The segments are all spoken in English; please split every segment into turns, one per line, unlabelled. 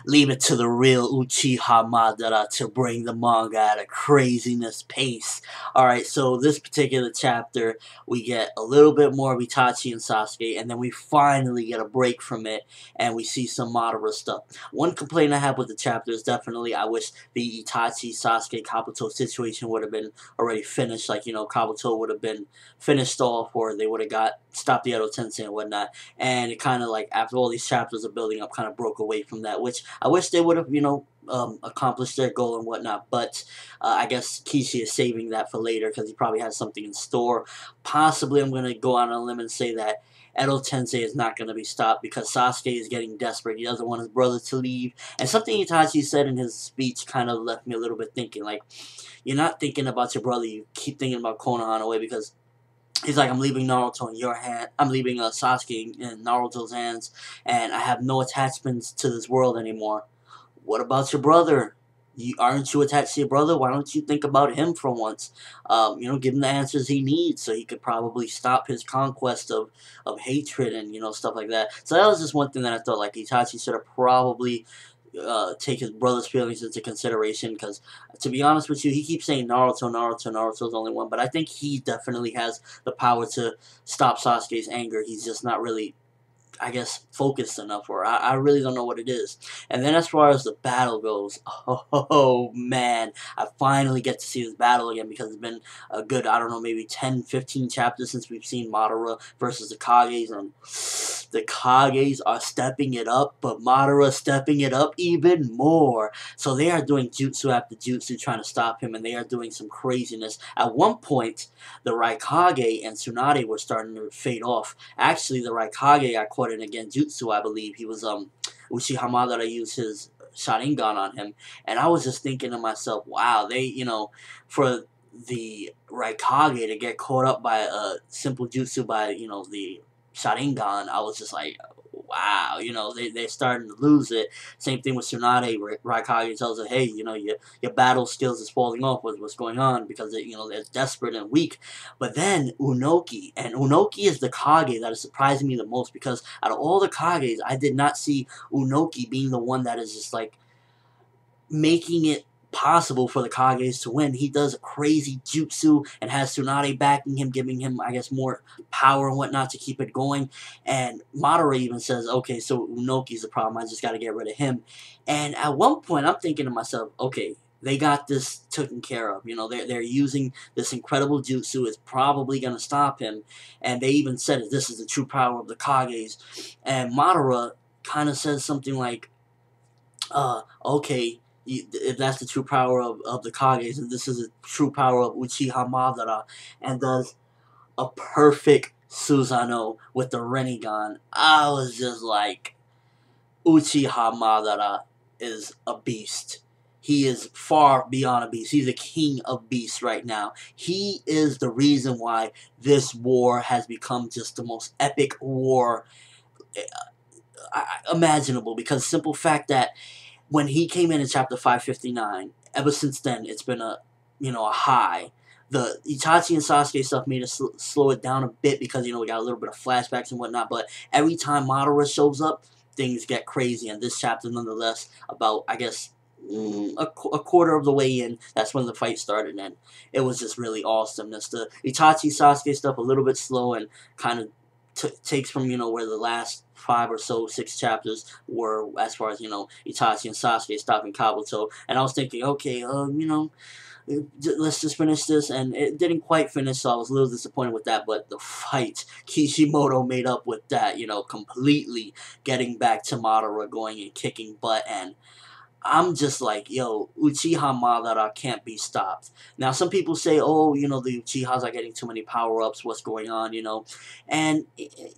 Leave it to the real Uchiha Madara to bring the manga at a craziness pace. Alright, so this particular chapter, we get a little bit more of Itachi and Sasuke, and then we finally get a break from it, and we see some Madara stuff. One complaint I have with the chapter is definitely I wish the Itachi, Sasuke, Kabuto situation would have been already finished. Like, Kabuto would have been finished off, or they would have stopped the Edo Tensei and whatnot. And it kind of like, after all these chapters of building up, kind of broke away from that, which I wish they would have, accomplished their goal and whatnot. But I guess Kishi is saving that for later because he probably has something in store. Possibly, I'm going to go on a limb and say that Edo Tensei is not going to be stopped because Sasuke is getting desperate. He doesn't want his brother to leave. And something Itachi said in his speech kind of left me a little bit thinking, like, you're not thinking about your brother, you keep thinking about Konohana because he's like, I'm leaving Naruto in your hand. I'm leaving Sasuke in Naruto's hands, and I have no attachments to this world anymore. What about your brother? Aren't you attached to your brother? Why don't you think about him for once? Give him the answers he needs so he could probably stop his conquest of hatred and, stuff like that. So that was just one thing that I thought, like, Itachi should have probably take his brother's feelings into consideration, because to be honest with you, he keeps saying Naruto's the only one, but I think he definitely has the power to stop Sasuke's anger. He's just not really, I guess, focused enough, or I really don't know what it is. And then as far as the battle goes, oh man, I finally get to see this battle again because it's been a good, I don't know, maybe 10, 15 chapters since we've seen Madara versus the Kages, and the Kages are stepping it up, but Madara stepping it up even more. So they are doing jutsu after jutsu trying to stop him, and they are doing some craziness. At one point, the Raikage and Tsunade were starting to fade off. Actually, the Raikage got caught in a Genjutsu, I believe. He was, Uchiha Madara used his Sharingan on him. And I was just thinking to myself, wow, they, for the Raikage to get caught up by a simple jutsu by, the Sharingan, I was just like, wow, they're starting to lose it. Same thing with Tsunade, where Raikage tells her, hey, your battle skills is falling off. What's going on? Because, they're desperate and weak. But then Unoki, and Unoki is the Kage that is surprising me the most, because out of all the Kages, I did not see Unoki being the one that is just, like, making it possible for the Kages to win. He does a crazy jutsu and has Tsunade backing him, giving him, I guess, more power and whatnot to keep it going. And Madara even says, okay, so Unoki's the problem, I just got to get rid of him. And at one point, I'm thinking to myself, okay, they got this taken care of. They're using this incredible jutsu. It's probably going to stop him. And they even said that this is the true power of the Kages. And Madara kind of says something like, okay, if that's the true power of the Kages, and this is the true power of Uchiha Madara, and does a perfect Susanoo with the Rinnegan. I was just like, Uchiha Madara is a beast. He is far beyond a beast. He's a king of beasts right now. He is the reason why this war has become just the most epic war imaginable, because simple fact that when he came in chapter 559, ever since then, it's been a high. The Itachi and Sasuke stuff made us slow it down a bit because, we got a little bit of flashbacks and whatnot, but every time Madara shows up, things get crazy, and this chapter, nonetheless, about, I guess, a quarter of the way in, that's when the fight started, and it was just really awesomeness. The Itachi-Sasuke stuff, a little bit slow, and kind of takes from, where the last 5 or so, 6 chapters were, as far as, Itachi and Sasuke stopping Kabuto. And I was thinking, okay, let's just finish this, and it didn't quite finish, so I was a little disappointed with that, but the fight, Kishimoto made up with that, completely getting back to Madara, going and kicking butt, and I'm just like, yo, Uchiha Madara can't be stopped. Now, some people say, oh, the Uchihas are getting too many power-ups, what's going on, and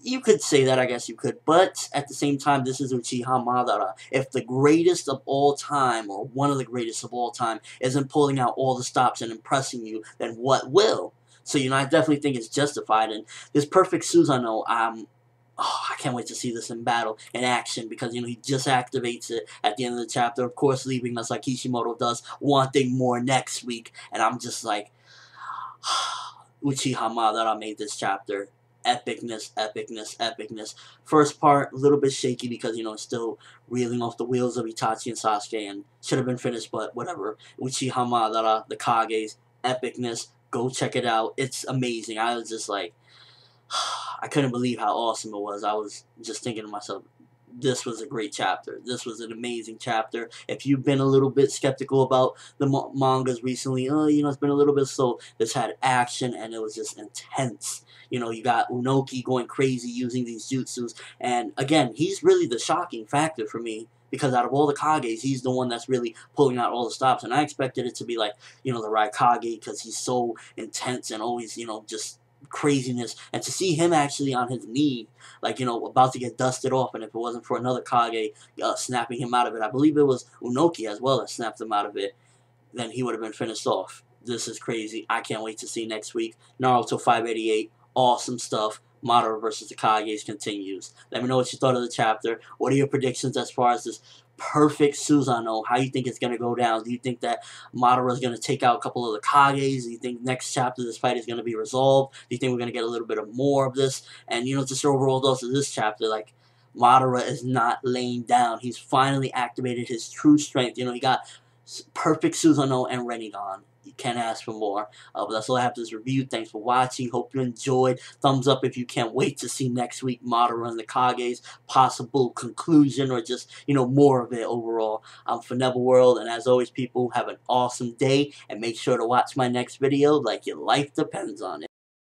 you could say that, I guess you could, but at the same time, this is Uchiha Madara. If the greatest of all time, or one of the greatest of all time, isn't pulling out all the stops and impressing you, then what will? So, I definitely think it's justified, and this perfect Susanoo, I can't wait to see this in battle, in action, because, he just activates it at the end of the chapter, of course, leaving us like Kishimoto does, wanting more next week, and I'm just like, Uchiha Madara made this chapter epicness, epicness, epicness. First part, a little bit shaky because, you know, it's still reeling off the wheels of Itachi and Sasuke and should have been finished, but whatever. Uchiha Madara, the Kages, epicness. Go check it out. It's amazing. I was just like, I couldn't believe how awesome it was. I was just thinking to myself, this was a great chapter. This was an amazing chapter. If you've been a little bit skeptical about the mangas recently, you know, it's been a little bit slow. This had action and it was just intense. You know, you got Unoki going crazy using these jutsus. And again, he's really the shocking factor for me. Because out of all the Kages, he's the one that's really pulling out all the stops. And I expected it to be like, you know, the Raikage because he's so intense and always, you know, just craziness. And to see him actually on his knee, like, you know, about to get dusted off, and if it wasn't for another Kage snapping him out of it, I believe it was Unoki as well that snapped him out of it, then he would have been finished off. This is crazy. I can't wait to see next week. Naruto 588, awesome stuff. Madara versus the Kages continues. Let me know what you thought of the chapter. What are your predictions as far as this perfect Susanoo? How you think it's going to go down? Do you think that Madara is going to take out a couple of the Kages? Do you think next chapter this fight is going to be resolved? Do you think we're going to get a little bit of more of this? And, you know, just overall thoughts of this chapter, like, Madara is not laying down. He's finally activated his true strength. You know, he got perfect Susanoo and Rinnegan. You can't ask for more. But that's all I have for this review. Thanks for watching. Hope you enjoyed. Thumbs up if you can't wait to see next week Madara and the Kages. Possible conclusion or just, you know, more of it overall. I'm ForneverWorld. And as always, people, have an awesome day. And make sure to watch my next video like your life depends on it.